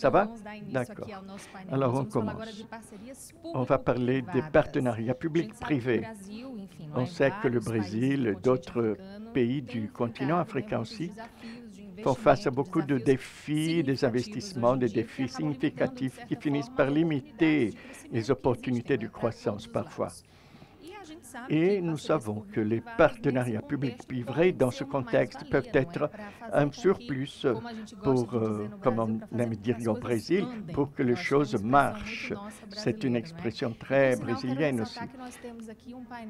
Ça va? D'accord. Alors, on commence. On va parler des partenariats publics-privés. On sait que le Brésil et d'autres pays du continent africain aussi font face à beaucoup de défis, des investissements, des défis significatifs qui finissent par limiter les opportunités de croissance parfois. Et nous savons que les partenariats publics-privés, dans ce contexte, peuvent être un surplus pour, comme on aime dire au Brésil, pour que les choses marchent. C'est une expression très brésilienne aussi.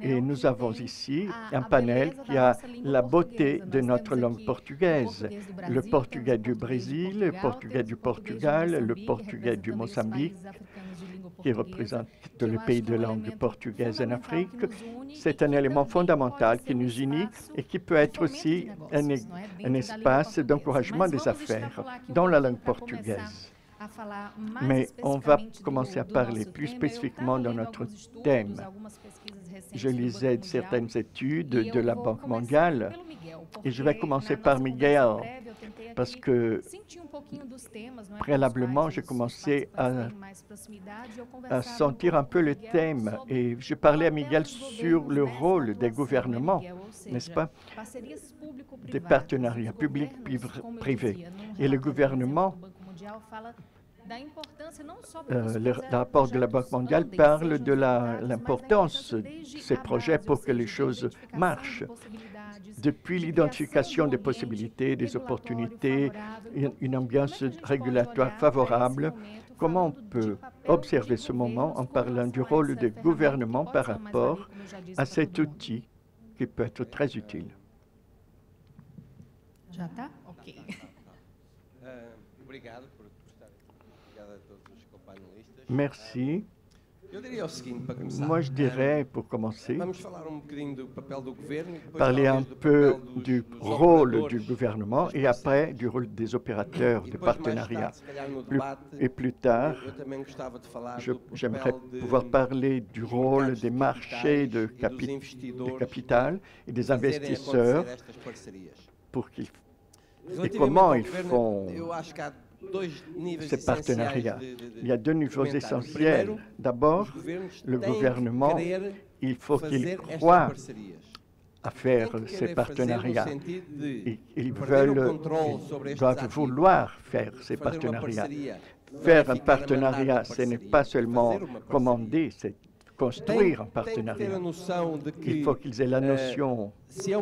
Et nous avons ici un panel qui a la beauté de notre langue portugaise. Le portugais du Brésil, le portugais du Portugal, le portugais du Mozambique, qui représente le pays de langue portugaise en Afrique. C'est un élément fondamental qui nous unit et qui peut être aussi un espace d'encouragement des affaires dans la langue portugaise. Mais on va commencer à parler plus spécifiquement dans notre thème. Je lisais certaines études de la Banque mondiale et je vais commencer par Miguel, parce que préalablement, j'ai commencé à sentir un peu le thème et je parlais à Miguel sur le rôle des gouvernements, n'est-ce pas, des partenariats publics-privés. Et le gouvernement, le rapport de la Banque mondiale parle de l'importance de ces projets pour que les choses marchent. Depuis l'identification des possibilités, des opportunités, une ambiance régulatoire favorable, comment on peut observer ce moment en parlant du rôle des gouvernements par rapport à cet outil qui peut être très utile? Merci. Moi, je dirais, pour commencer, parler un peu du rôle du gouvernement et après du rôle des opérateurs de partenariat. Et plus tard, j'aimerais pouvoir parler du rôle des marchés de capital et des investisseurs et comment ils font ces partenariats. Il y a deux niveaux essentiels. D'abord, le gouvernement, il faut qu'il croie à faire ces partenariats. Ils doivent vouloir faire ces partenariats. Faire un partenariat, ce n'est pas seulement commander, c'est construire un partenariat. Il faut qu'ils aient la notion, si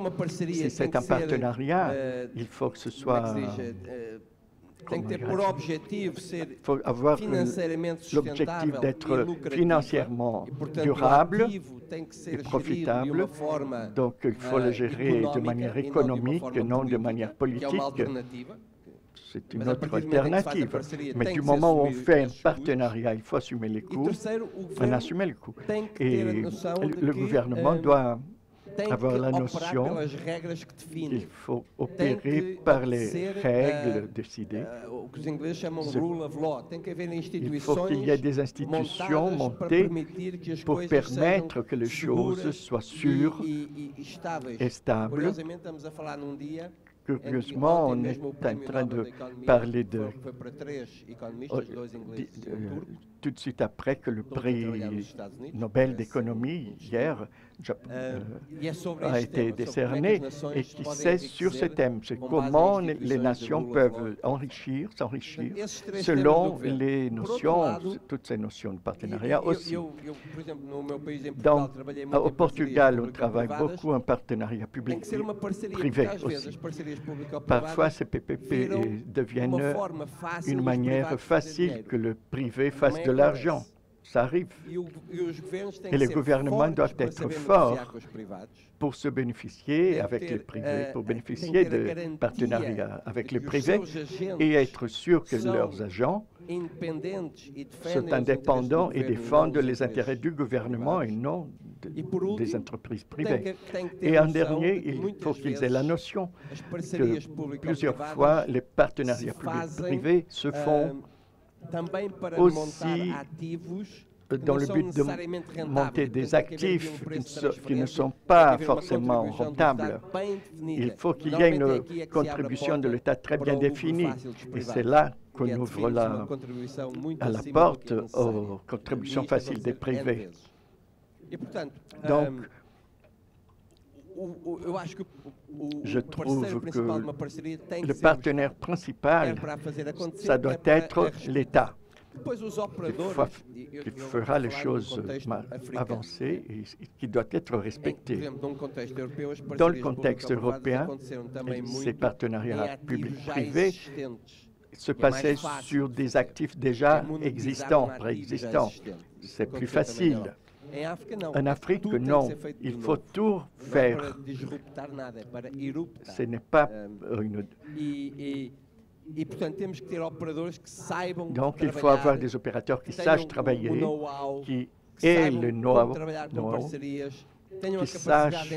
c'est un partenariat, il faut que ce soit... Il faut avoir l'objectif d'être financièrement durable et profitable. Donc, il faut le gérer de manière économique et non de manière politique. C'est une autre alternative. Mais du moment où on fait un partenariat, il faut assumer les coûts. On assume les coûts. Et le gouvernement doit avoir la notion qu'il faut opérer par les règles décidées. Il faut qu'il y ait des institutions montées pour permettre que les choses soient sûres et stables. Curieusement, on est en train de parler tout de suite après que le prix Nobel d'économie, hier, a été décerné et qui c'est sur ce thème, c'est comment les nations peuvent s'enrichir selon les notions, toutes ces notions de partenariat aussi. Au Portugal, on travaille beaucoup en partenariat public-privé aussi. Parfois, ces PPP deviennent une manière facile que le privé fasse de l'argent. Ça arrive. Et les gouvernements doivent être forts pour se bénéficier avec les privés, pour bénéficier de partenariats avec les privés et être sûr que leurs agents sont indépendants et défendent les intérêts du gouvernement et non des entreprises privées. Et en dernier, il faut qu'ils aient la notion que plusieurs fois, les partenariats publics-privés se font aussi dans le but de monter des actifs qui ne sont pas forcément rentables. Il faut qu'il y ait une contribution de l'État très bien définie. Et c'est là qu'on ouvre à la porte aux contributions faciles des privés. Donc, je trouve que le partenaire principal, ça doit être l'État, qui fera les choses avancées et qui doit être respecté. Dans le contexte européen, ces partenariats publics-privés se passaient sur des actifs déjà existants, préexistants. C'est plus facile. En Afrique, non. Il faut tout faire. Ce n'est pas une... Donc, il faut avoir des opérateurs qui sachent travailler, qui aient le know-how, qui sachent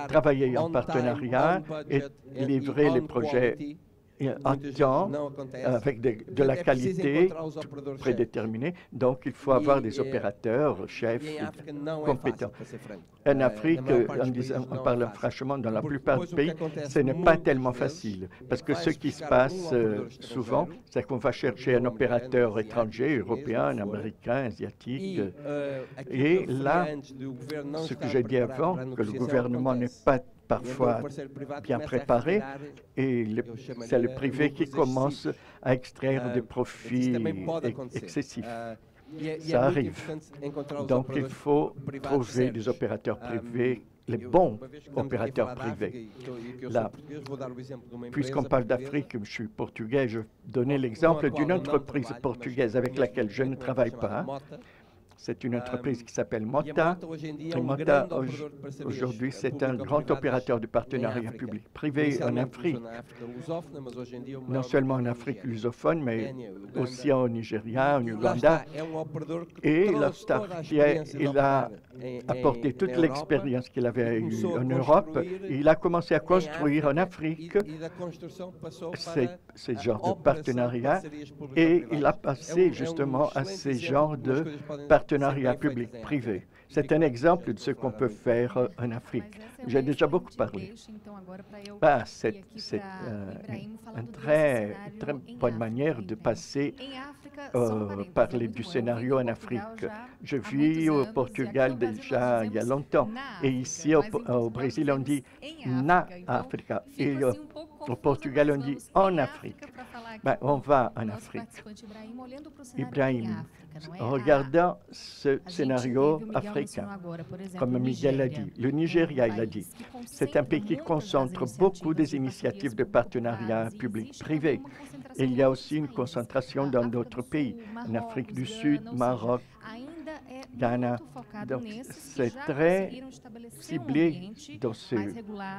travailler en partenariat et livrer les projets en temps, avec de la qualité prédéterminée. Donc, il faut avoir des opérateurs, chefs, compétents. En Afrique, en parlant franchement, dans la plupart des pays, ce n'est pas tellement facile. Parce que ce qui se passe souvent, c'est qu'on va chercher un opérateur étranger, européen, américain, asiatique. Et là, ce que j'ai dit avant, que le gouvernement n'est pas parfois bien préparé, et c'est le privé qui commence à extraire des profits excessifs. Ça arrive. Donc, il faut trouver des opérateurs privés, les bons opérateurs privés. Là, puisqu'on parle d'Afrique, je suis portugais, je donnais l'exemple d'une entreprise portugaise avec laquelle je ne travaille pas. C'est une entreprise qui s'appelle Mota. Et Mota, aujourd'hui, c'est un grand opérateur de partenariat public-privé en Afrique. Non seulement en Afrique lusophone, mais aussi en Nigeria, en Ouganda. Et il a apporté toute l'expérience qu'il avait eue en Europe. Et il a commencé à construire en Afrique ces genres de partenariats. Et il a passé justement à ces genres de partenariat public-privé. C'est un exemple de ce qu'on peut faire en Afrique. J'ai déjà beaucoup parlé. C'est une très bonne manière de passer parler du scénario en Afrique. Je vis au Portugal déjà il y a longtemps. Et ici, au Brésil, on dit « na Africa ». Et au Portugal, on dit « en Afrique ». On va en Afrique. Ibrahim, en regardant ce scénario africain, comme Miguel l'a dit, le Nigeria, il a dit, c'est un pays qui concentre beaucoup des initiatives de partenariat public-privé. Et il y a aussi une concentration dans d'autres pays, en Afrique du Sud, Maroc, Ghana. Donc, c'est très ciblé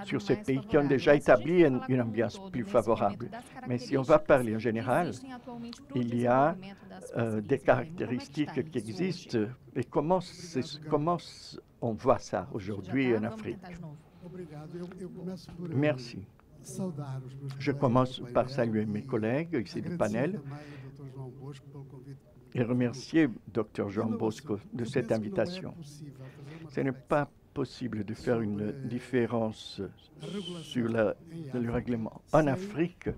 sur ces pays qui ont déjà établi une ambiance plus favorable. Mais si on va parler en général, il y a des caractéristiques qui existent. Et comment on voit ça aujourd'hui en Afrique? Merci. Je commence par saluer mes collègues ici du panel et remercier Dr. João Bosco de cette invitation. Ce n'est pas possible de faire une différence sur le règlement en Afrique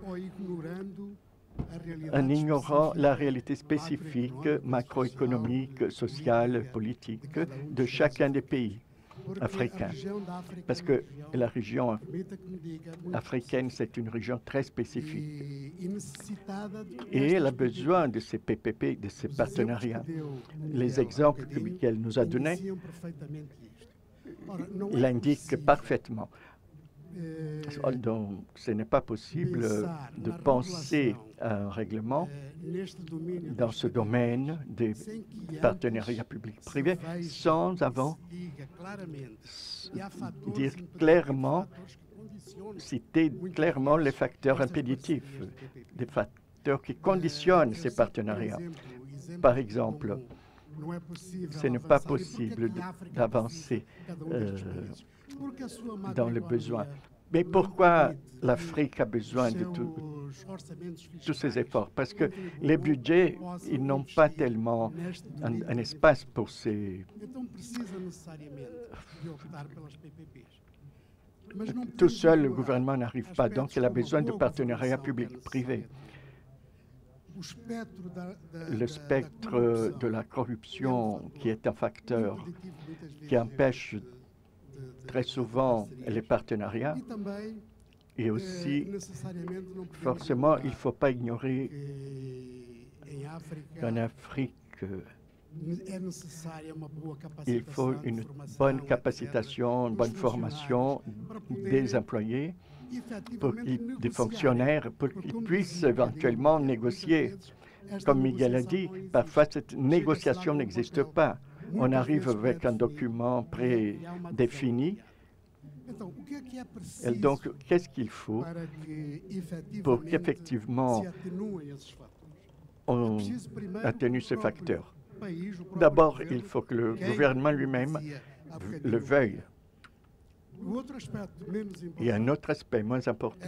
en ignorant la réalité spécifique, macroéconomique, sociale, politique de chacun des pays africains. Parce que la région africaine, c'est une région très spécifique. Et elle a besoin de ces PPP, de ces partenariats. Les exemples que Michael nous a donnés l'indiquent parfaitement. Donc, ce n'est pas possible de penser à un règlement dans ce domaine des partenariats publics-privés sans avant dire clairement, citer clairement les facteurs impéditifs, des facteurs qui conditionnent ces partenariats. Par exemple, ce n'est pas possible d'avancer dans le besoin. Mais pourquoi l'Afrique a besoin de tous ces efforts? Parce que les budgets, ils n'ont pas tellement un espace pour ces... Tout seul, le gouvernement n'arrive pas, donc il a besoin de partenariats publics-privés. le spectre de la corruption, qui est un facteur qui empêche très souvent les partenariats. Et aussi, forcément, il ne faut pas ignorer qu'en Afrique, il faut une bonne capacitation, une bonne formation des employés, des fonctionnaires, pour qu'ils puissent éventuellement négocier. Comme Miguel a dit, parfois cette négociation n'existe pas. On arrive avec un document prédéfini. Et donc, qu'est-ce qu'il faut pour qu'effectivement on atténue ces facteurs? D'abord, il faut que le gouvernement lui-même le veuille. Il y a un autre aspect moins important,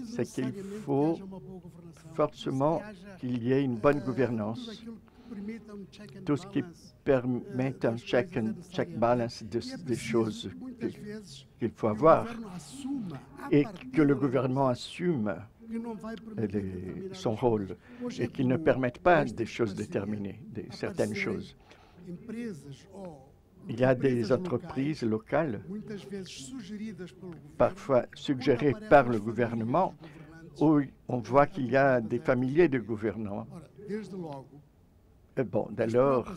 c'est qu'il faut forcément qu'il y ait une bonne gouvernance, tout ce qui permet un check balance des choses qu'il faut avoir, et que le gouvernement assume son rôle et qu'il ne permette pas des choses déterminées, certaines choses. Il y a des entreprises locales, parfois suggérées par le gouvernement, où on voit qu'il y a des milliers de gouvernants. Bon, d'alors,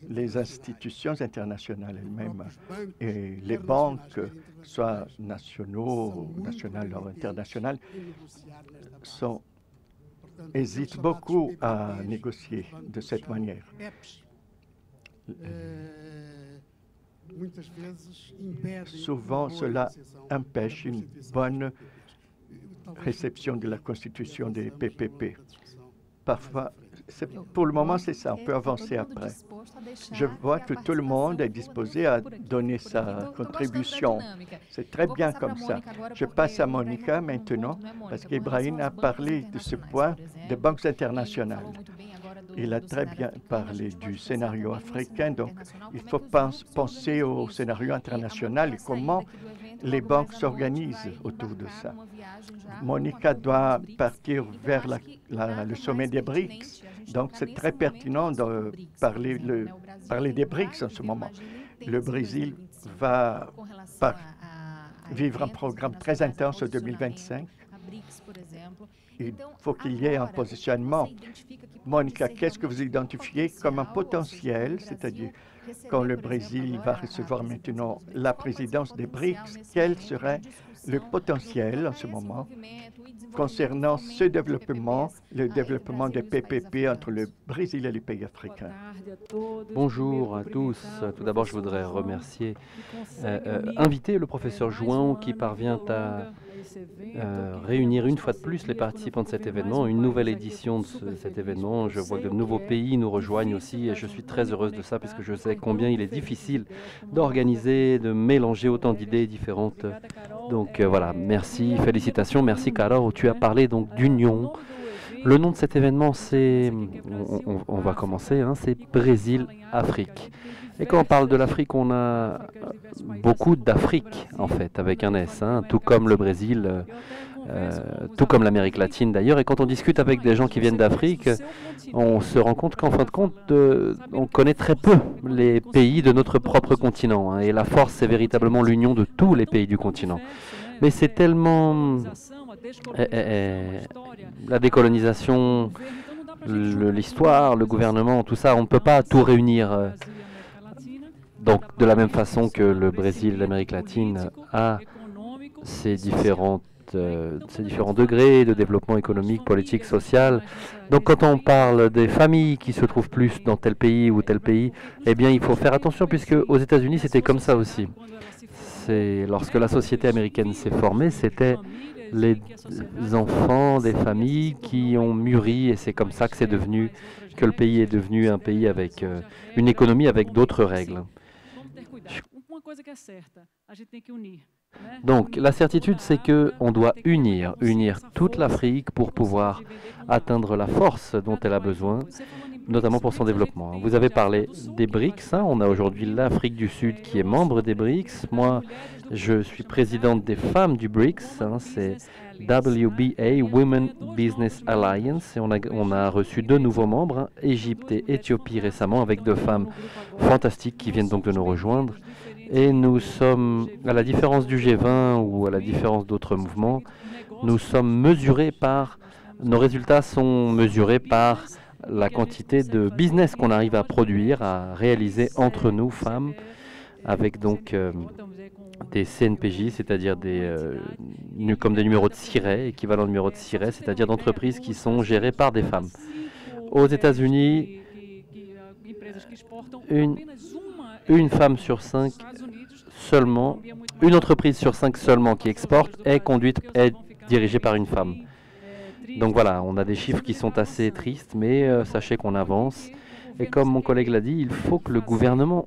les institutions internationales elles-mêmes et les banques, soit nationales ou internationales, hésitent beaucoup à négocier de cette manière. Souvent, cela empêche une bonne réception de la constitution des PPP. Parfois, pour le moment, c'est ça. On peut avancer après. Je vois que tout le monde est disposé à donner sa contribution. C'est très bien comme ça. Je passe à Monica maintenant, parce qu'Ibrahim a parlé de ce point des banques internationales. Il a très bien parlé du scénario africain, donc il faut penser au scénario international et comment les banques s'organisent autour de ça. Monica doit partir vers le sommet des BRICS, donc c'est très pertinent de parler des BRICS en ce moment. Le Brésil va vivre un programme très intense en 2025. Il faut qu'il y ait un positionnement. Monica, qu'est-ce que vous identifiez comme un potentiel, c'est-à-dire quand le Brésil va recevoir maintenant la présidence des BRICS, quel serait le potentiel en ce moment concernant ce développement, le développement des PPP entre le Brésil et les pays africains? Bonjour à tous. Tout d'abord, je voudrais inviter le professeur João qui parvient à réunir une fois de plus les participants de cet événement, une nouvelle édition de cet événement. Je vois que de nouveaux pays nous rejoignent aussi et je suis très heureuse de ça parce que je sais combien il est difficile d'organiser, de mélanger autant d'idées différentes. Donc voilà, merci, félicitations, merci Carol, tu as parlé donc d'union. Le nom de cet événement, c'est, on va commencer, c'est Brésil-Afrique. Et quand on parle de l'Afrique, on a beaucoup d'Afrique, en fait, avec un S, tout comme le Brésil, tout comme l'Amérique latine d'ailleurs. Et quand on discute avec des gens qui viennent d'Afrique, on se rend compte qu'en fin de compte, on connaît très peu les pays de notre propre continent. Et la force, c'est véritablement l'union de tous les pays du continent. Mais c'est tellement... la décolonisation, l'histoire, le gouvernement, tout ça, on ne peut pas tout réunir. Donc, de la même façon que le Brésil, l'Amérique latine a ses différents degrés de développement économique, politique, social. Donc, quand on parle des familles qui se trouvent plus dans tel pays ou tel pays, eh bien, il faut faire attention puisque aux États-Unis, c'était comme ça aussi. Lorsque la société américaine s'est formée, c'était les enfants des familles qui ont mûri et c'est comme ça que le pays est devenu un pays avec une économie avec d'autres règles. Donc, la certitude, c'est qu'on doit unir toute l'Afrique pour pouvoir atteindre la force dont elle a besoin, notamment pour son développement. Vous avez parlé des BRICS. On a aujourd'hui l'Afrique du Sud qui est membre des BRICS. Moi, je suis présidente des femmes du BRICS. C'est WBA, Women Business Alliance. Et on a reçu 2 nouveaux membres, Égypte et Éthiopie récemment, avec 2 femmes fantastiques qui viennent donc de nous rejoindre. Et nous sommes, à la différence du G20 ou à la différence d'autres mouvements, nous sommes mesurés par, nos résultats sont mesurés par la quantité de business qu'on arrive à produire, à réaliser entre nous, femmes, avec donc des CNPJ, c'est-à-dire comme des numéros de siret, équivalent de numéros de siret, c'est-à-dire d'entreprises qui sont gérées par des femmes. Aux États-Unis, une femme sur 5 seulement, une entreprise sur 5 seulement qui exporte est dirigée par une femme. Donc voilà, on a des chiffres qui sont assez tristes, mais sachez qu'on avance. Et comme mon collègue l'a dit, il faut que le gouvernement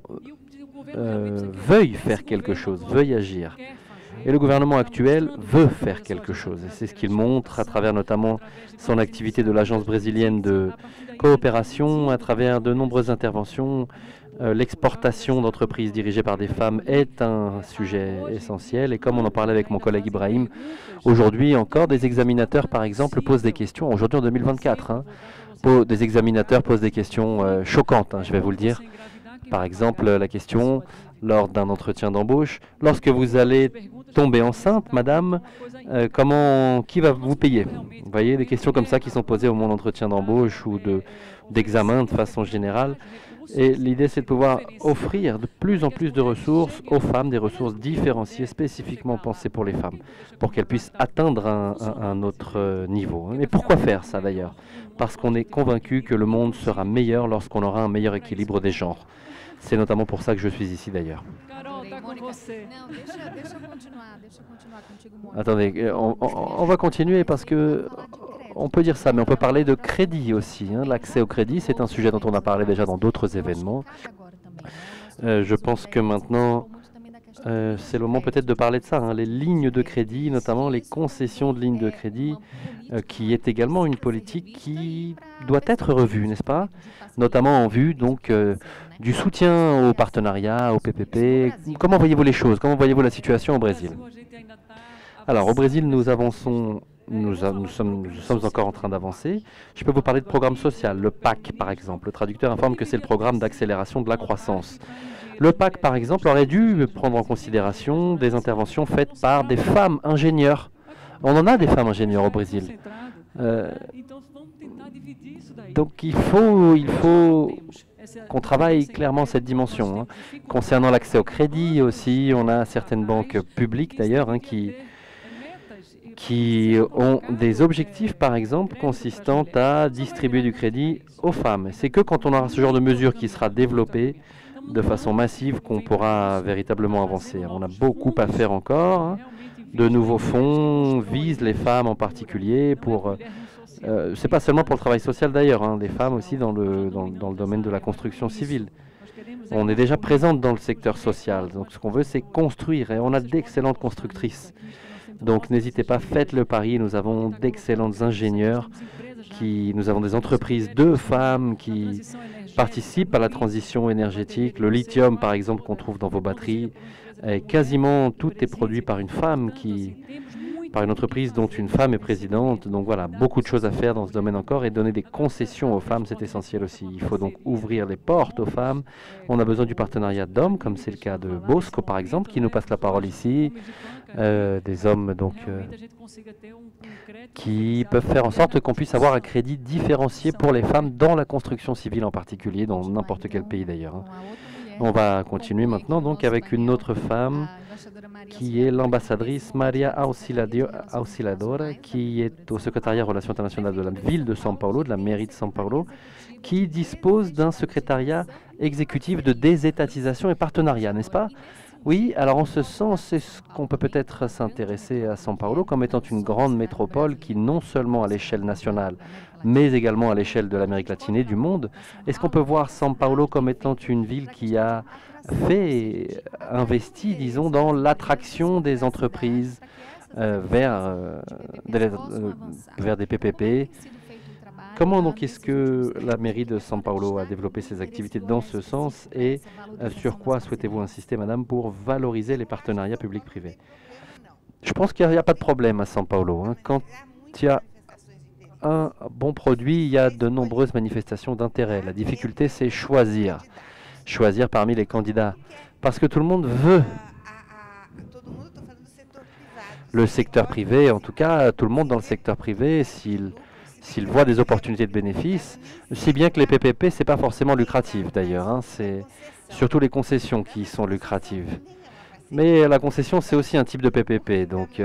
veuille faire quelque chose, veuille agir. Et le gouvernement actuel veut faire quelque chose. Et c'est ce qu'il montre à travers notamment son activité de l'agence brésilienne de coopération, à travers de nombreuses interventions. L'exportation d'entreprises dirigées par des femmes est un sujet essentiel. Et comme on en parlait avec mon collègue Ibrahim, aujourd'hui encore, des examinateurs, par exemple, posent des questions. Aujourd'hui, en 2024, des examinateurs posent des questions choquantes, je vais vous le dire. Par exemple, la question lors d'un entretien d'embauche, lorsque vous allez tomber enceinte, madame, qui va vous payer? Vous voyez, des questions comme ça qui sont posées au moment d'entretien d'embauche ou d'examen de façon générale. Et l'idée, c'est de pouvoir offrir de plus en plus de ressources aux femmes, des ressources différenciées, spécifiquement pensées pour les femmes, pour qu'elles puissent atteindre un autre niveau. Mais pourquoi faire ça d'ailleurs? Parce qu'on est convaincu que le monde sera meilleur lorsqu'on aura un meilleur équilibre des genres. C'est notamment pour ça que je suis ici d'ailleurs. Attendez, on va continuer parce que on peut dire ça, mais on peut parler de crédit aussi. L'accès au crédit, c'est un sujet dont on a parlé déjà dans d'autres événements. Je pense que maintenant, c'est le moment peut-être de parler de ça. Les lignes de crédit, notamment les concessions de lignes de crédit, qui est également une politique qui doit être revue, n'est-ce pas? Notamment en vue donc du soutien aux partenariats, au PPP. Comment voyez-vous les choses? Comment voyez-vous la situation au Brésil? Alors, au Brésil, nous avançons. Nous sommes encore en train d'avancer. Je peux vous parler de programme social, le PAC par exemple. Le traducteur informe que c'est le programme d'accélération de la croissance. Le PAC par exemple aurait dû prendre en considération des interventions faites par des femmes ingénieurs. On en a des femmes ingénieurs au Brésil. Donc il faut qu'on travaille clairement cette dimension. Concernant l'accès au crédit aussi, on a certaines banques publiques d'ailleurs qui ont des objectifs, par exemple, consistant à distribuer du crédit aux femmes. C'est que quand on aura ce genre de mesure qui sera développée de façon massive qu'on pourra véritablement avancer. On a beaucoup à faire encore. De nouveaux fonds visent les femmes en particulier pour... c'est pas seulement pour le travail social d'ailleurs, les femmes aussi dans le domaine de la construction civile. On est déjà présente dans le secteur social, donc ce qu'on veut c'est construire et on a d'excellentes constructrices. Donc n'hésitez pas, faites le pari, nous avons d'excellentes ingénieurs, nous avons des entreprises de femmes qui participent à la transition énergétique. Le lithium par exemple qu'on trouve dans vos batteries, quasiment tout est produit par une femme par une entreprise dont une femme est présidente. Donc voilà, beaucoup de choses à faire dans ce domaine encore et donner des concessions aux femmes, c'est essentiel aussi. Il faut donc ouvrir les portes aux femmes. On a besoin du partenariat d'hommes, comme c'est le cas de Bosco par exemple, qui nous passe la parole ici. Des hommes donc qui peuvent faire en sorte qu'on puisse avoir un crédit différencié pour les femmes dans la construction civile en particulier, dans n'importe quel pays d'ailleurs. On va continuer maintenant donc avec une autre femme qui est l'ambassadrice Maria Auxiliadora, qui est au secrétariat Relations internationales de la ville de São Paulo, de la mairie de São Paulo, qui dispose d'un secrétariat exécutif de désétatisation et partenariat, n'est-ce pas? Oui, alors en ce sens, c'est ce qu'on peut peut-être s'intéresser à São Paulo comme étant une grande métropole qui, non seulement à l'échelle nationale, mais également à l'échelle de l'Amérique latine et du monde, est-ce qu'on peut voir São Paulo comme étant une ville qui a investi, disons, dans l'attraction des entreprises vers des PPP? Comment donc est-ce que la mairie de São Paulo a développé ses activités dans ce sens et sur quoi souhaitez-vous insister, madame, pour valoriser les partenariats publics-privés? Je pense qu'il n'y a pas de problème à São Paulo, hein. Quand il y a un bon produit, il y a de nombreuses manifestations d'intérêt. La difficulté, c'est choisir parmi les candidats, parce que tout le monde veut. Le secteur privé, en tout cas, tout le monde dans le secteur privé, s'il voit des opportunités de bénéfices, si bien que les PPP, ce n'est pas forcément lucratif d'ailleurs, hein, c'est surtout les concessions qui sont lucratives. Mais la concession, c'est aussi un type de PPP, donc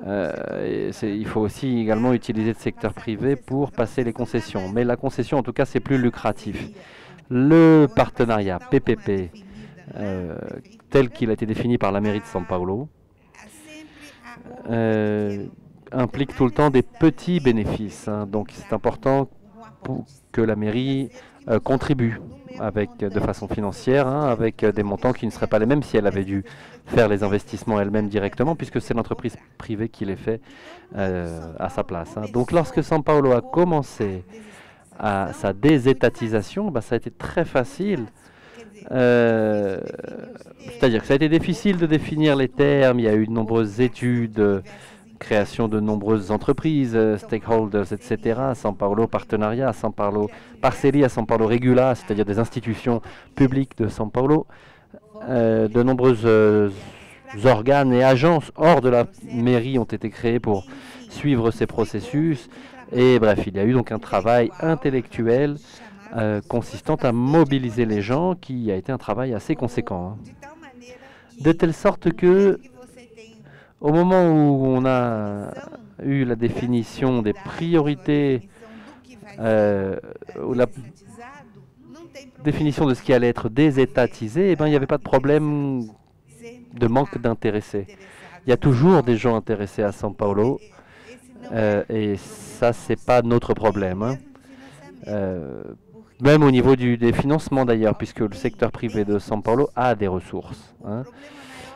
il faut aussi également utiliser le secteur privé pour passer les concessions. Mais la concession, en tout cas, c'est plus lucratif. Le partenariat PPP, tel qu'il a été défini par la mairie de São Paulo, implique tout le temps des petits bénéfices, hein. Donc c'est important que la mairie contribue de façon financière, hein, avec des montants qui ne seraient pas les mêmes si elle avait dû faire les investissements elle-même directement, puisque c'est l'entreprise privée qui les fait à sa place, hein. Donc lorsque São Paulo a commencé sa désétatisation, ça a été très facile. C'est-à-dire que ça a été difficile de définir les termes, il y a eu de nombreuses études, création de nombreuses entreprises, stakeholders, etc. São Paulo Partenariat, São Paulo Parceria, São Paulo Regula, c'est-à-dire des institutions publiques de São Paulo, de nombreuses organes et agences hors de la mairie ont été créés pour suivre ces processus. Et bref, il y a eu donc un travail intellectuel consistant à mobiliser les gens, qui a été un travail assez conséquent, hein. De telle sorte que au moment où on a eu la définition des priorités, ou la définition de ce qui allait être désétatisé, il n'y avait pas de problème de manque d'intéressés. Il y a toujours des gens intéressés à São Paulo, et ça, c'est pas notre problème, hein. Même au niveau des financements d'ailleurs, puisque le secteur privé de São Paulo a des ressources, hein.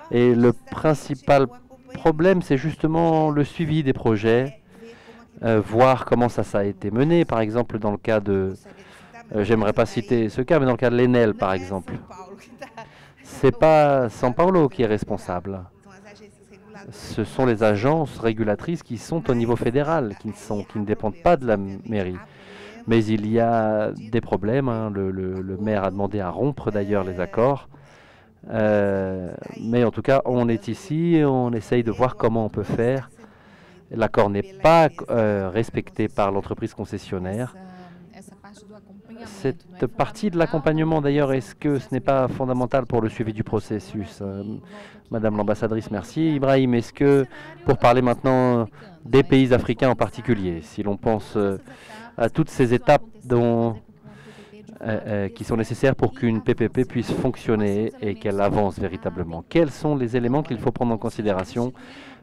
Et le principal problème, c'est justement le suivi des projets, voir comment ça a été mené. Par exemple, dans le cas de, j'aimerais pas citer ce cas, mais dans le cas de l'Enel, par exemple, c'est pas São Paulo qui est responsable. Ce sont les agences régulatrices qui sont au niveau fédéral, qui ne dépendent pas de la mairie. Mais il y a des problèmes, hein. Le maire a demandé à rompre d'ailleurs les accords. Mais en tout cas, on est ici, on essaye de voir comment on peut faire. L'accord n'est pas respecté par l'entreprise concessionnaire. Cette partie de l'accompagnement, d'ailleurs, est-ce que ce n'est pas fondamental pour le suivi du processus? Madame l'ambassadrice, merci. Ibrahim, est-ce que, pour parler maintenant des pays africains en particulier, si l'on pense à toutes ces étapes qui sont nécessaires pour qu'une PPP puisse fonctionner et qu'elle avance véritablement, quels sont les éléments qu'il faut prendre en considération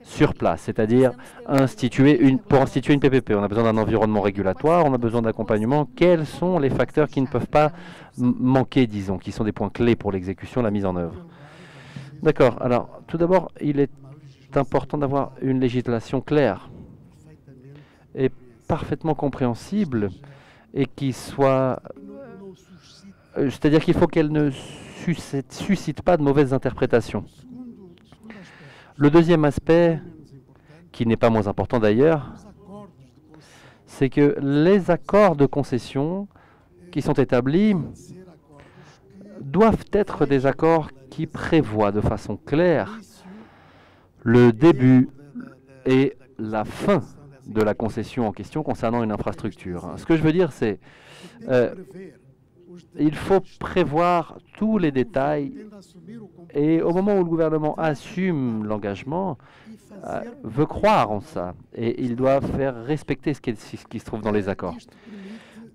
sur place? C'est-à-dire pour instituer une PPP, on a besoin d'un environnement régulatoire, on a besoin d'accompagnement. Quels sont les facteurs qui ne peuvent pas manquer, disons, qui sont des points clés pour l'exécution, la mise en œuvre? D'accord. Alors, tout d'abord, il est important d'avoir une législation claire et parfaitement compréhensible et qui soit... c'est-à-dire qu'il faut qu'elle ne suscite pas de mauvaises interprétations. Le deuxième aspect, qui n'est pas moins important d'ailleurs, c'est que les accords de concession qui sont établis doivent être des accords qui prévoient de façon claire le début et la fin de la concession en question concernant une infrastructure. Ce que je veux dire, c'est il faut prévoir tous les détails et au moment où le gouvernement assume l'engagement, veut croire en ça et il doit faire respecter ce qui se trouve dans les accords.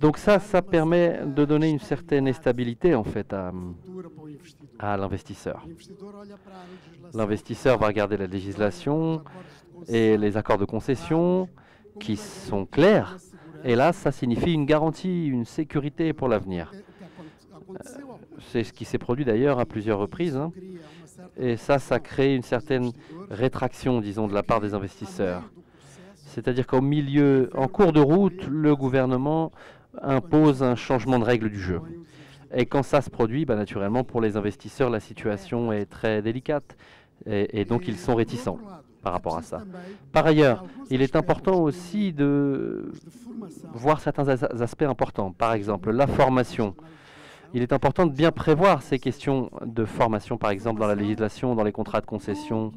Donc ça permet de donner une certaine stabilité en fait à l'investisseur. L'investisseur va regarder la législation et les accords de concession qui sont clairs. Et là, ça signifie une garantie, une sécurité pour l'avenir. C'est ce qui s'est produit d'ailleurs à plusieurs reprises. Hein. Et ça crée une certaine rétraction, disons, de la part des investisseurs. C'est-à-dire en cours de route, le gouvernement impose un changement de règles du jeu. Et quand ça se produit, naturellement, pour les investisseurs, la situation est très délicate. Et donc, ils sont réticents par rapport à ça. Par ailleurs, il est important aussi de voir certains aspects importants. Par exemple, la formation. Il est important de bien prévoir ces questions de formation, par exemple, dans la législation, dans les contrats de concession.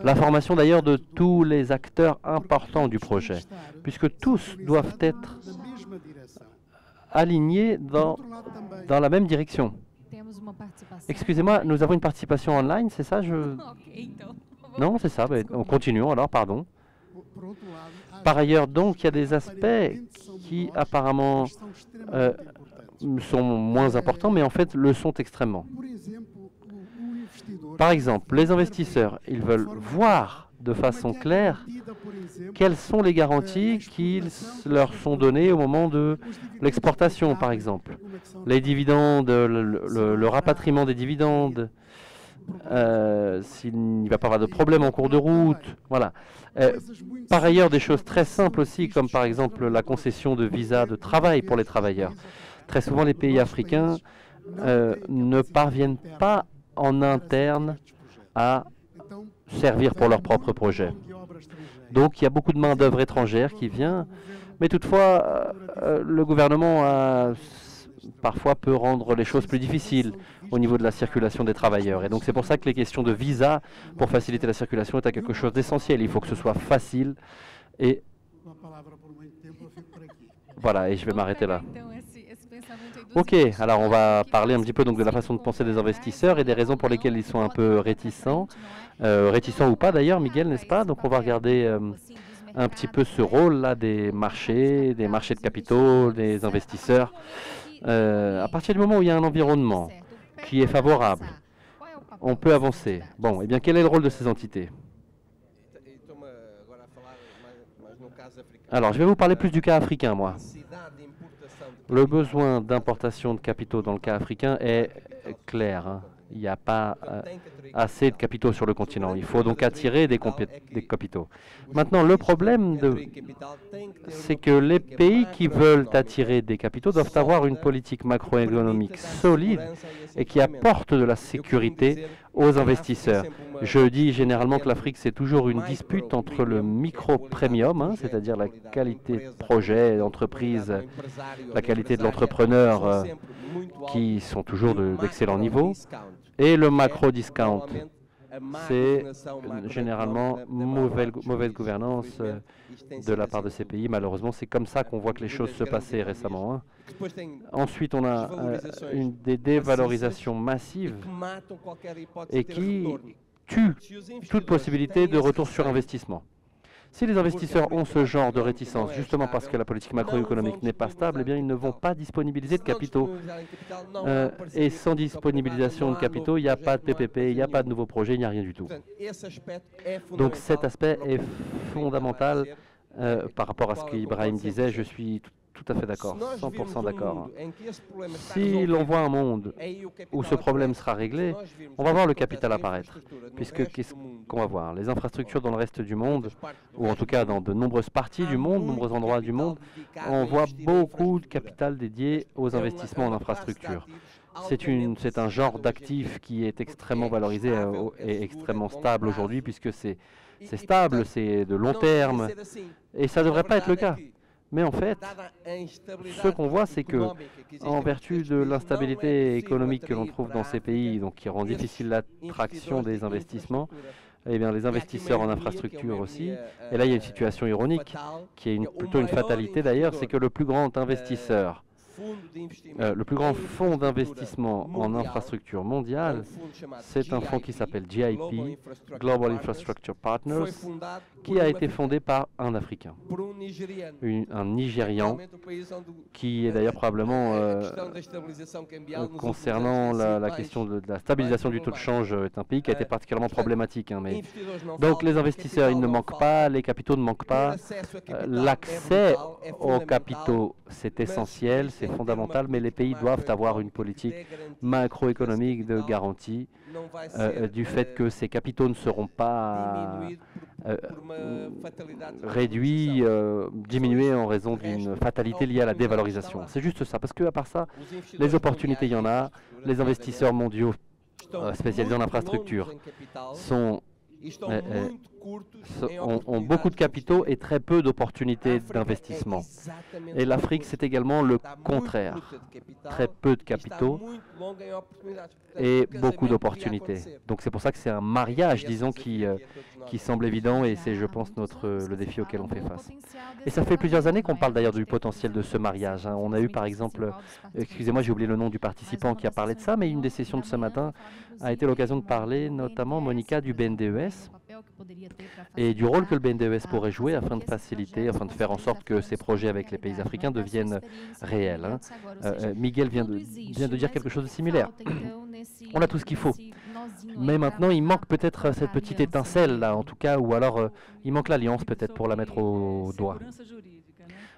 La formation, d'ailleurs, de tous les acteurs importants du projet, puisque tous doivent être alignés dans la même direction. Excusez-moi, nous avons une participation online, c'est ça Non, c'est ça, on continue alors, pardon. Par ailleurs, donc, il y a des aspects qui apparemment sont moins importants, mais en fait le sont extrêmement. Par exemple, les investisseurs, ils veulent voir de façon claire quelles sont les garanties qui leur sont données au moment de l'exportation, par exemple. Les dividendes, le rapatriement des dividendes, s'il n'y va pas avoir de problème en cours de route, voilà. Par ailleurs, des choses très simples aussi, comme par exemple la concession de visa de travail pour les travailleurs. Très souvent, les pays africains ne parviennent pas en interne à servir pour leurs propres projets. Donc, il y a beaucoup de main-d'œuvre étrangère qui vient, mais toutefois, le gouvernement parfois peut rendre les choses plus difficiles au niveau de la circulation des travailleurs. Et donc, c'est pour ça que les questions de visa pour faciliter la circulation est quelque chose d'essentiel. Il faut que ce soit facile et voilà, et je vais m'arrêter là. Ok, alors on va parler un petit peu donc de la façon de penser des investisseurs et des raisons pour lesquelles ils sont un peu réticents. Réticents ou pas d'ailleurs, Miguel, n'est-ce pas? Donc on va regarder un petit peu ce rôle-là des marchés de capitaux, des investisseurs. À partir du moment où il y a un environnement qui est favorable, on peut avancer. Bon, et bien quel est le rôle de ces entités? Alors, je vais vous parler plus du cas africain, moi. Le besoin d'importation de capitaux dans le cas africain est clair. Hein. Il n'y a pas assez de capitaux sur le continent. Il faut donc attirer des capitaux. Maintenant, le problème, c'est que les pays qui veulent attirer des capitaux doivent avoir une politique macroéconomique solide et qui apporte de la sécurité aux investisseurs. Je dis généralement que l'Afrique, c'est toujours une dispute entre le micro-premium, hein, c'est-à-dire la qualité de projet, d'entreprise, la qualité de l'entrepreneur, qui sont toujours d'excellents niveaux, et le macro-discount. C'est généralement mauvaise gouvernance de la part de ces pays. Malheureusement, c'est comme ça qu'on voit que les choses se passaient récemment. Hein. Ensuite, on a des dévalorisations massives et qui tuent toute possibilité de retour sur investissement. Si les investisseurs ont ce genre de réticence, justement parce que la politique macroéconomique n'est pas stable, eh bien, ils ne vont pas disponibiliser de capitaux. Et sans disponibilisation de capitaux, il n'y a pas de PPP, il n'y a pas de nouveaux projets, il n'y a rien du tout. Donc cet aspect est fondamental par rapport à ce qu'Ibrahim disait. Je suis tout à fait d'accord, 100% d'accord. Si l'on voit un monde où ce problème sera réglé, on va voir le capital apparaître. Puisque qu'est-ce qu'on va voir? Les infrastructures dans le reste du monde, ou en tout cas dans de nombreuses parties du monde, nombreux endroits du monde, on voit beaucoup de capital dédié aux investissements en infrastructures. C'est un genre d'actif qui est extrêmement valorisé et extrêmement stable aujourd'hui, puisque c'est stable, c'est de long terme, et ça ne devrait pas être le cas. Mais en fait, ce qu'on voit, c'est que, en vertu de l'instabilité économique que l'on trouve dans ces pays, donc qui rend difficile l'attraction des investissements, eh bien, les investisseurs en infrastructure aussi, et là il y a une situation ironique, qui est plutôt une fatalité d'ailleurs, c'est que le plus grand investisseur Le plus grand fonds d'investissement en infrastructure mondiale, c'est un fonds qui s'appelle GIP, Global Infrastructure Partners, qui a été fondé par un Africain, un Nigérian, qui est d'ailleurs probablement, concernant la question de la stabilisation du taux de change, est un pays qui a été particulièrement problématique. Donc les investisseurs, ils ne manquent pas, les capitaux ne manquent pas. L'accès aux capitaux, c'est essentiel, c'est fondamental, mais les pays doivent avoir une politique macroéconomique de garantie du fait que ces capitaux ne seront pas réduits, diminués en raison d'une fatalité liée à la dévalorisation. C'est juste ça, parce qu'à part ça, les opportunités, il y en a. Les investisseurs mondiaux spécialisés en infrastructure ont beaucoup de capitaux et très peu d'opportunités d'investissement. Et l'Afrique, c'est également le contraire. Très peu de capitaux et beaucoup d'opportunités. Donc c'est pour ça que c'est un mariage, disons, qui semble évident et c'est, je pense, le défi auquel on fait face. Et ça fait plusieurs années qu'on parle d'ailleurs du potentiel de ce mariage. On a eu par exemple, excusez-moi, j'ai oublié le nom du participant qui a parlé de ça, mais une des sessions de ce matin a été l'occasion de parler, notamment Monica, du BNDES et du rôle que le BNDES pourrait jouer afin de faciliter, afin de faire en sorte que ces projets avec les pays africains deviennent réels. Miguel vient de dire quelque chose de similaire. On a tout ce qu'il faut. Mais maintenant, il manque peut-être cette petite étincelle, là, en tout cas, ou alors il manque l'alliance peut-être pour la mettre au doigt.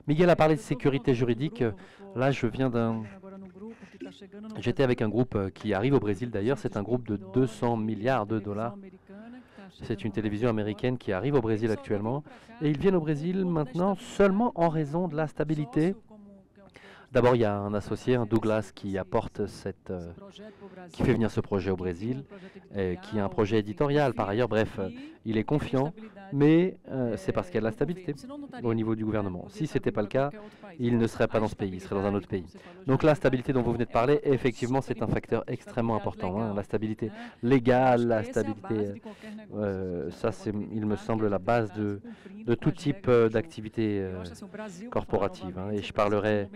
Miguel a parlé de sécurité juridique. Là, j'étais avec un groupe qui arrive au Brésil d'ailleurs. C'est un groupe de 200 milliards de dollars. C'est une télévision américaine qui arrive au Brésil actuellement. Et ils viennent au Brésil maintenant seulement en raison de la stabilité. D'abord, il y a un associé, un Douglas, qui apporte qui fait venir ce projet au Brésil, qui a un projet éditorial par ailleurs. Bref, il est confiant, mais c'est parce qu'il y a de la stabilité au niveau du gouvernement. Si ce n'était pas le cas, il ne serait pas dans ce pays, il serait dans un autre pays. Donc la stabilité dont vous venez de parler, effectivement, c'est un facteur extrêmement important. La stabilité légale, la stabilité, ça c'est, il me semble, la base de tout type d'activité corporative. Et je parlerai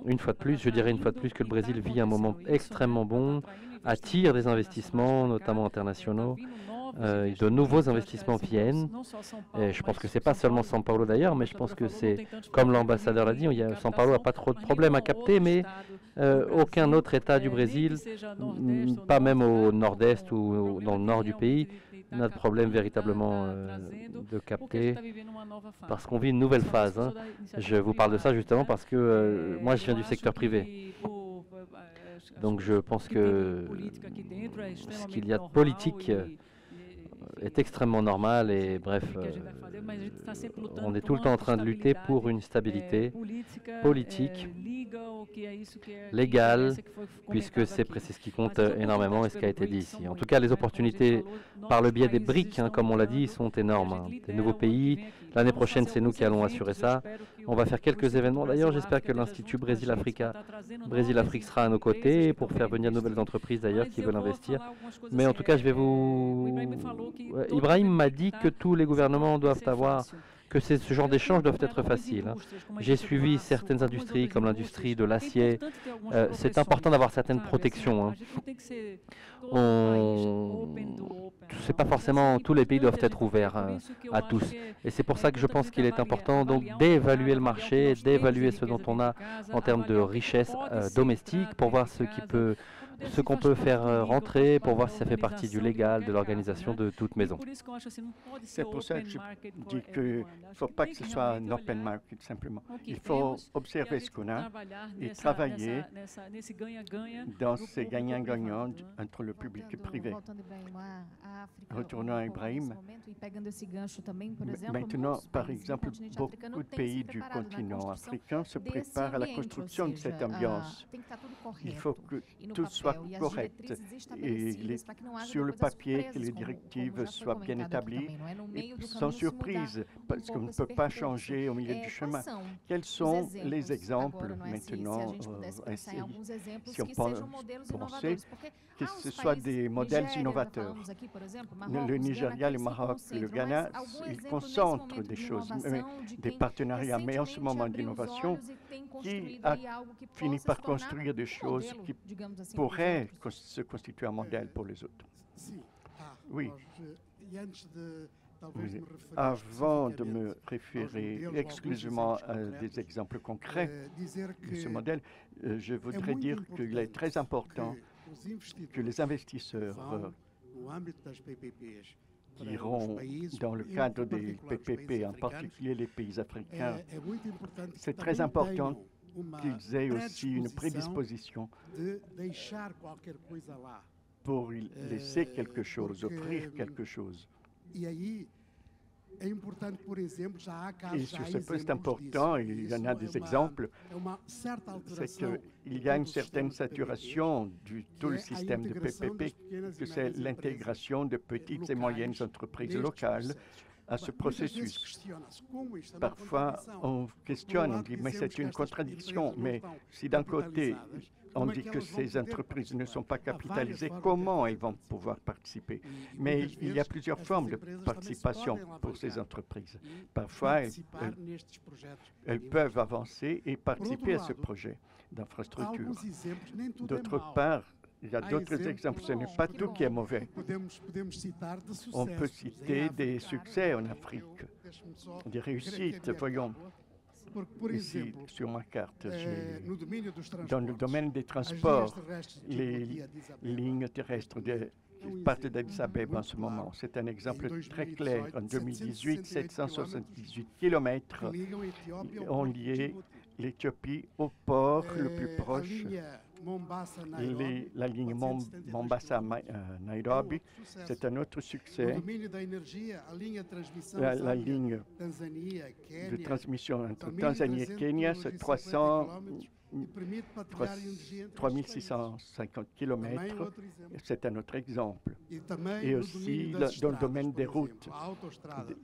une fois de plus, je dirais une fois de plus que le Brésil vit un moment extrêmement bon, attire des investissements, notamment internationaux. De nouveaux investissements viennent. Et je pense que ce n'est pas seulement São Paulo d'ailleurs, mais je pense que c'est, comme l'ambassadeur l'a dit, São Paulo n'a pas trop de problèmes à capter, mais aucun autre État du Brésil, pas même au nord-est ou dans le nord du pays, n'a de problème véritablement de capter, parce qu'on vit une nouvelle phase. Je vous parle de ça justement parce que moi je viens du secteur privé. Donc je pense que ce qu'il y a de politique est extrêmement normal et bref, on est tout le temps en train de lutter pour une stabilité politique, légale, puisque c'est ce qui compte énormément et ce qui a été dit ici. En tout cas, les opportunités par le biais des BRIC, comme on l'a dit, sont énormes. Des nouveaux pays, l'année prochaine c'est nous qui allons assurer ça. On va faire quelques événements. D'ailleurs, j'espère que l'Institut Brésil-Afrique sera à nos côtés pour faire venir de nouvelles entreprises d'ailleurs qui veulent investir. Mais en tout cas, je vais vous... Ibrahim m'a dit que tous les gouvernements doivent avoir, que ce genre d'échanges doivent être faciles. J'ai suivi certaines industries comme l'industrie de l'acier. C'est important d'avoir certaines protections. C'est pas forcément, tous les pays doivent être ouverts à tous. Et c'est pour ça que je pense qu'il est important donc d'évaluer le marché, d'évaluer ce dont on a en termes de richesse domestique pour voir ce qu'on peut faire rentrer, pour voir si ça fait partie du légal, de l'organisation de toute maison. C'est pour ça que je dis qu'il ne faut pas que ce soit un open market simplement. Il faut observer ce qu'on a et travailler dans ces gagnants-gagnants entre le public et le privé. Retournons à Ibrahim. Maintenant, par exemple, beaucoup de pays du continent africain se préparent à la construction de cette ambiance. Il faut que tout soit soient correctes et sur le papier que les directives soient bien établies. Et sans surprise, parce qu'on ne peut pas changer au milieu du chemin. Quels sont les exemples maintenant si on pensait que ce soit des modèles innovateurs? Le Nigeria, le Maroc, le Ghana, ils concentrent des choses, des partenariats, mais en ce moment d'innovation, qui a fini par construire des choses qui pourraient se constituer un modèle pour les autres. Oui. Avant de me référer exclusivement à des exemples concrets de ce modèle, je voudrais dire qu'il est très important que les investisseurs qui iront dans le cadre des PPP, en particulier les pays africains, c'est très important qu'ils aient aussi une prédisposition pour laisser quelque chose, offrir quelque chose. Et sur ce point, c'est important, il y en a des exemples, c'est qu'il y a une certaine saturation de tout le système de PPP, que c'est l'intégration de petites et moyennes entreprises locales à ce processus. Parfois, on questionne, on dit, mais c'est une contradiction, mais si d'un côté, on dit que ces entreprises ne sont pas capitalisées, comment elles vont pouvoir participer? Mais il y a plusieurs formes de participation pour ces entreprises. Parfois, elles peuvent avancer et participer à ce projet d'infrastructure. D'autre part, il y a d'autres exemples. Ce n'est pas tout qui est mauvais. On peut citer des succès en Afrique, des réussites, voyons. Ici, sur ma carte, dans le domaine des transports, les lignes terrestres qui partent d'Addis Abeba en ce moment. C'est un exemple très clair. En 2018, 778 kilomètres ont lié l'Éthiopie au port le plus proche. La ligne Mombasa-Nairobi, c'est un autre succès. La ligne de transmission entre Tanzanie et Kenya, c'est 3650 kilomètres. C'est un autre exemple. Et aussi dans le domaine des routes,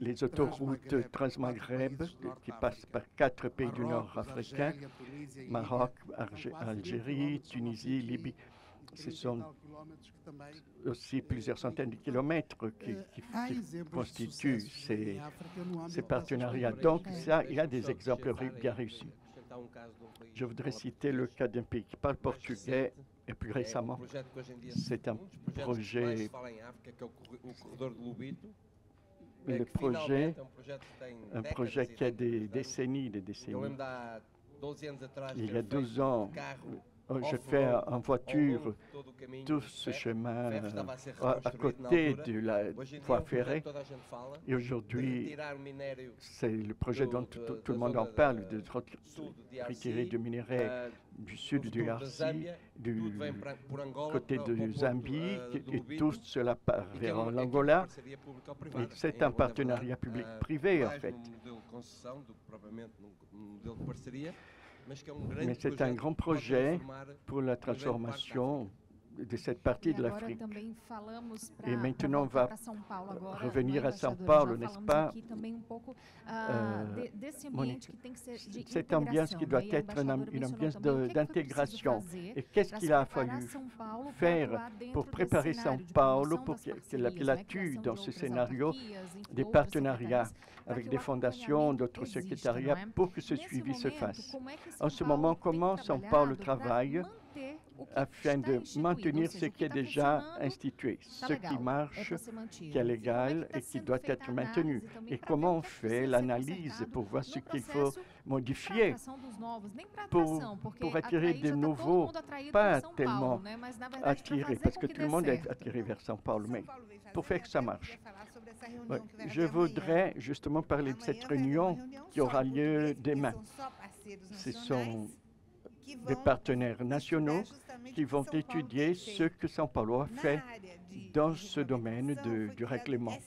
les autoroutes Transmaghreb qui passent par 4 pays du Nord africain, Maroc, Algérie, Tunisie, Libye. Ce sont aussi plusieurs centaines de kilomètres qui constituent ces partenariats. Donc, il y a des exemples bien réussis. Je voudrais citer le cas d'un pays qui parle portugais et plus récemment, c'est un projet qui a des décennies. Il y a 12 ans, je fais en voiture tout ce chemin à côté de la voie ferrée. Et aujourd'hui, c'est le projet dont tout le monde en parle, de retirer du minerai du sud du RC, du côté de Zambie, et tout cela part vers l'Angola. Et c'est un partenariat public-privé, en fait. Mais c'est un grand projet pour la transformation de cette partie de l'Afrique. Et maintenant, on va revenir à São Paulo, n'est-ce pas? Cette ambiance qui doit être une ambiance d'intégration. Et qu'est-ce qu'il a fallu faire pour préparer São Paulo pour qu'elle a eu dans ce scénario des partenariats avec des fondations, d'autres secrétariats pour que ce suivi se fasse? En ce moment, comment São Paulo travaille afin de maintenir ce qui est déjà institué, ce qui marche, qui est légal et qui doit être maintenu. Et comment on fait l'analyse pour voir ce qu'il faut modifier pour attirer de nouveaux, pas tellement attirer, parce que tout le monde est attiré vers São Paulo, mais pour faire que ça marche. Ouais. Je voudrais justement parler de cette réunion qui aura lieu demain. Ce sont des partenaires nationaux qui vont étudier ce que São Paulo a fait dans ce domaine du règlement.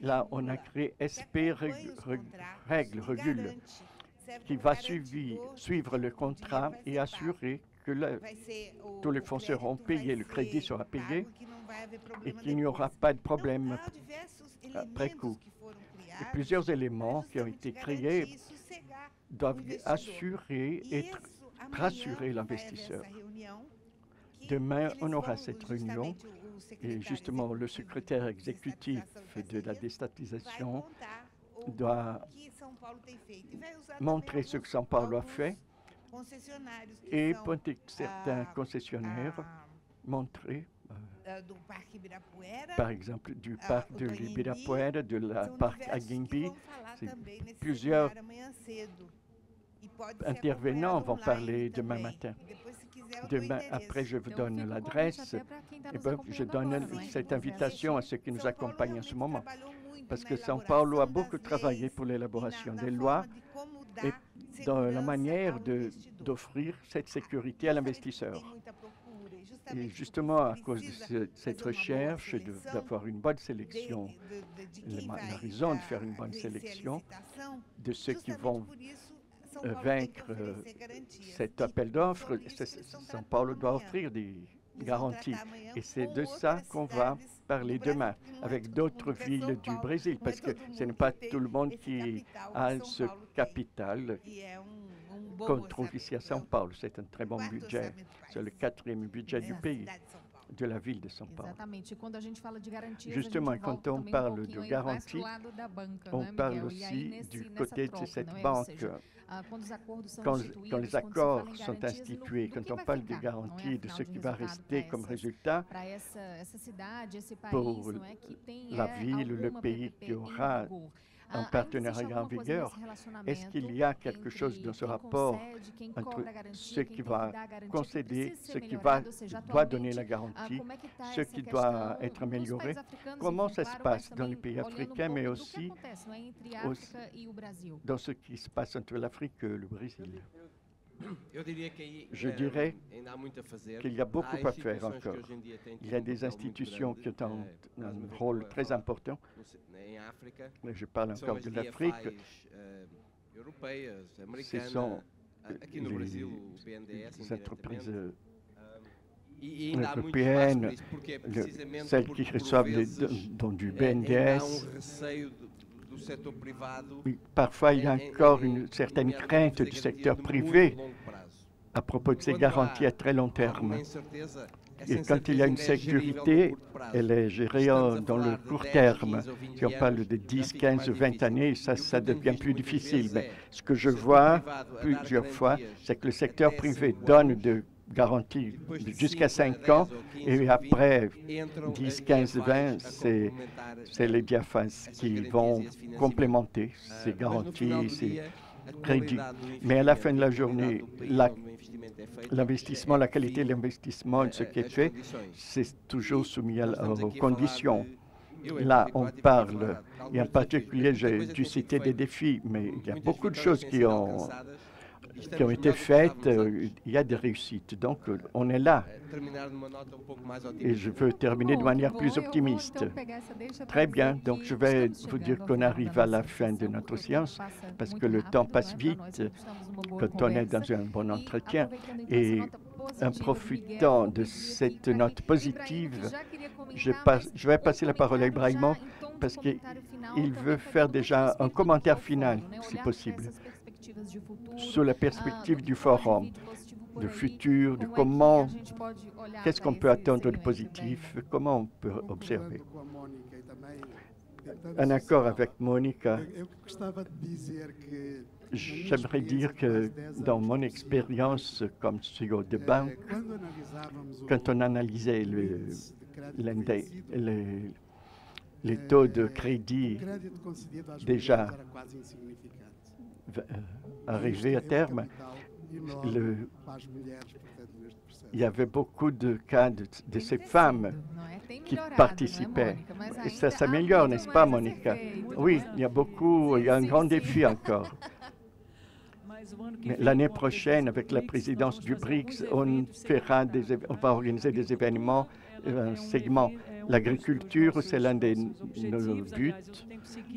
Là, on a créé SP Règle, qui va suivre le contrat et assurer que tous les fonds seront payés, le crédit sera payé et qu'il n'y aura pas de problème après coup. Et plusieurs éléments qui ont été créés doivent assurer et rassurer l'investisseur. Demain, on aura cette réunion et justement le secrétaire exécutif de la déstatisation doit montrer ce que São Paulo a fait et pointer certains concessionnaires, montrer par exemple du parc de l'Ibirapuera, de la parc Aguimbi. Plusieurs intervenants vont parler demain matin. Demain, après, je vous donne l'adresse et je donne cette invitation à ceux qui nous accompagnent en ce moment. Parce que São Paulo a beaucoup travaillé pour l'élaboration des lois et dans la manière d'offrir cette sécurité à l'investisseur. Et justement, à cause de cette recherche d'avoir une bonne sélection, la raison de faire une bonne sélection de ceux qui vont vaincre cet appel d'offres, São Paulo doit offrir des garanties. Et c'est de ça qu'on va parler demain avec d'autres villes du Brésil, parce que ce n'est pas tout le monde qui a ce capital qu'on trouve ici à São Paulo. C'est un très bon budget. C'est le 4e budget du pays, de la ville de São Paulo. Justement, quand on parle de garantie, on parle aussi du côté de cette banque. Quand les accords sont institués, quand on parle des garanties de ce qui va rester comme résultat pour la ville ou le pays qui aura un partenariat en vigueur, est-ce qu'il y a quelque chose dans ce rapport entre ce qui va concéder, ce qui doit donner la garantie, ce qui doit être amélioré? Comment ça se passe dans les pays africains, mais aussi dans ce qui se passe entre l'Afrique et le Brésil? Je dirais qu'il y a beaucoup à faire encore. Il y a des institutions qui ont un rôle très important. Je parle encore de l'Afrique. Ce sont les entreprises européennes, celles qui reçoivent les dons du BNDES. Oui, parfois, il y a encore une certaine crainte du secteur privé à propos de ces garanties à très long terme. Et quand il y a une sécurité, elle est gérée dans le court terme. Si on parle de 10, 15, 20 années, ça devient plus difficile. Mais ce que je vois plusieurs fois, c'est que le secteur privé donne de garantie jusqu'à 5 ans et après 10, 15, 20, c'est les DIAFAS qui vont complémenter ces garanties, ces crédits. Mais à la fin de la journée, l'investissement, la qualité de l'investissement, ce qui est fait, c'est toujours soumis aux conditions. Là, on parle, et en particulier, j'ai dû citer des défis, mais il y a beaucoup de choses qui ont été faites, il y a des réussites. Donc, on est là. Et je veux terminer de manière plus optimiste. Très bien. Donc, je vais vous dire qu'on arrive à la fin de notre séance parce que le temps passe vite quand on est dans un bon entretien. Et en profitant de cette note positive, je vais passer la parole à Ibrahima parce qu'il veut faire déjà un commentaire final, si possible, sur la perspective du forum, du futur, de comment, qu'est-ce qu'on peut attendre de positif, comment on peut observer. En accord avec Monica, j'aimerais dire que dans mon expérience comme CEO de banque, quand on analysait les taux de crédit déjà arrivés à terme, il y avait beaucoup de cas de ces femmes qui participaient. Et ça s'améliore, n'est-ce pas, Monica? Oui, il y a un grand défi encore. L'année prochaine, avec la présidence du BRICS, on va organiser des événements, un segment. L'agriculture, c'est l'un de nos buts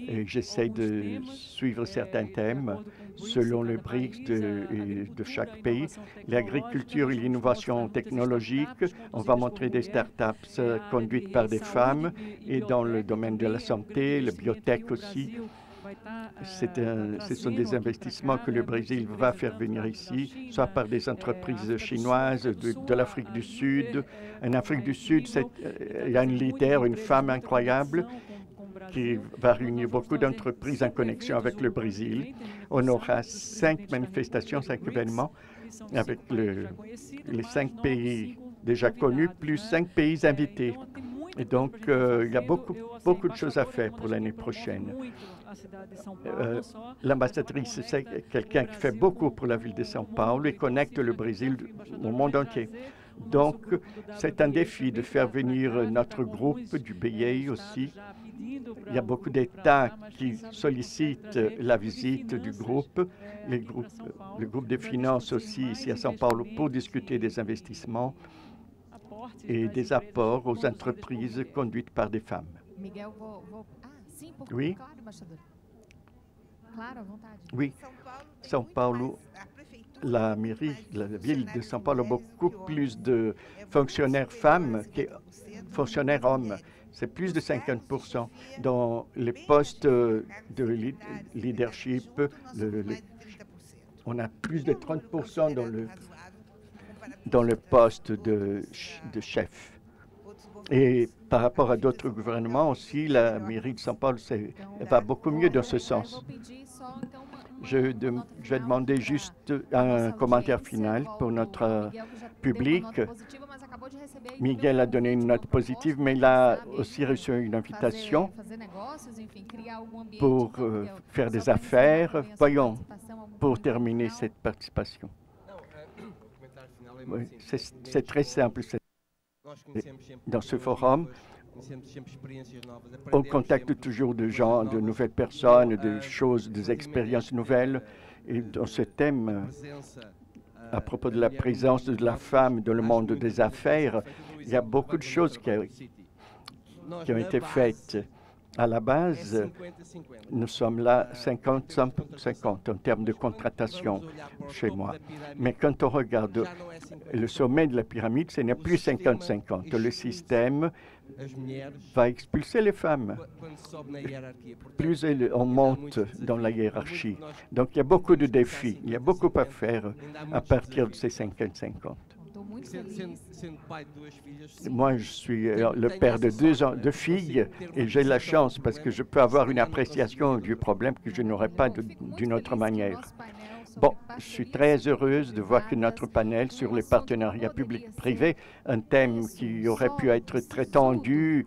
et j'essaie de suivre certains thèmes selon le BRICS de chaque pays. L'agriculture et l'innovation technologique, on va montrer des startups conduites par des femmes et dans le domaine de la santé, le biotech aussi. Ce sont des investissements que le Brésil va faire venir ici, soit par des entreprises chinoises de l'Afrique du Sud. En Afrique du Sud, il y a une leader, une femme incroyable qui va réunir beaucoup d'entreprises en connexion avec le Brésil. On aura 5 manifestations, 5 événements avec les 5 pays déjà connus, plus 5 pays invités. Et donc, il y a beaucoup de choses à faire pour l'année prochaine. L'ambassadrice, c'est quelqu'un qui fait beaucoup pour la ville de São Paulo et connecte le Brésil au monde entier. Donc, c'est un défi de faire venir notre groupe du BIA aussi. Il y a beaucoup d'États qui sollicitent la visite du groupe, le groupe de finances aussi ici à São Paulo pour discuter des investissements et des apports aux entreprises conduites par des femmes. Oui. Oui, São Paulo, la mairie, la ville de São Paulo a beaucoup plus de fonctionnaires femmes que fonctionnaires hommes. C'est plus de 50% dans les postes de leadership. On a plus de 30% dans le poste de chef. Et par rapport à d'autres gouvernements aussi, la mairie de São Paulo va beaucoup mieux dans ce sens. Je vais demander juste un commentaire final pour notre public. Miguel a donné une note positive, mais il a aussi reçu une invitation pour faire des affaires. Voyons, pour terminer cette participation. Oui, c'est très simple. Dans ce forum, on contacte toujours de gens, de nouvelles personnes, des expériences nouvelles. Et dans ce thème, à propos de la présence de la femme dans le monde des affaires, il y a beaucoup de choses qui ont été faites. À la base, nous sommes là 50-50 en termes de contratation chez moi. Mais quand on regarde le sommet de la pyramide, ce n'est plus 50-50. Le système va expulser les femmes. Plus on monte dans la hiérarchie. Donc, il y a beaucoup de défis. Il y a beaucoup à faire à partir de ces 50-50. Moi, je suis le père de deux filles et j'ai la chance parce que je peux avoir une appréciation du problème que je n'aurais pas d'une autre manière. Bon, je suis très heureuse de voir que notre panel sur les partenariats publics-privés, un thème qui aurait pu être très tendu,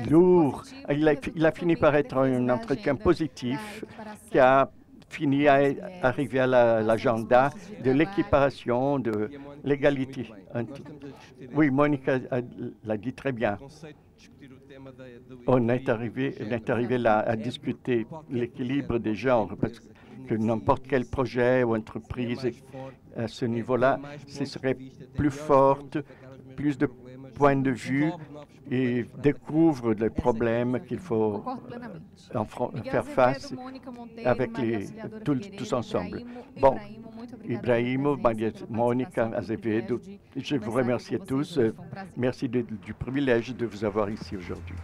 lourd, il a fini par être un entretien positif qui a fini à arriver à l'agenda de l'équiparation, de l'égalité. Oui, Monica l'a dit très bien. On est arrivé là à discuter l'équilibre des genres, parce que n'importe quel projet ou entreprise à ce niveau-là, ce serait plus forte, plus de points de vue et découvre les problèmes qu'il faut faire face avec tous ensemble. Bon, Ibrahimo, Monica, Azevedo, je vous remercie tous. Merci du privilège de vous avoir ici aujourd'hui.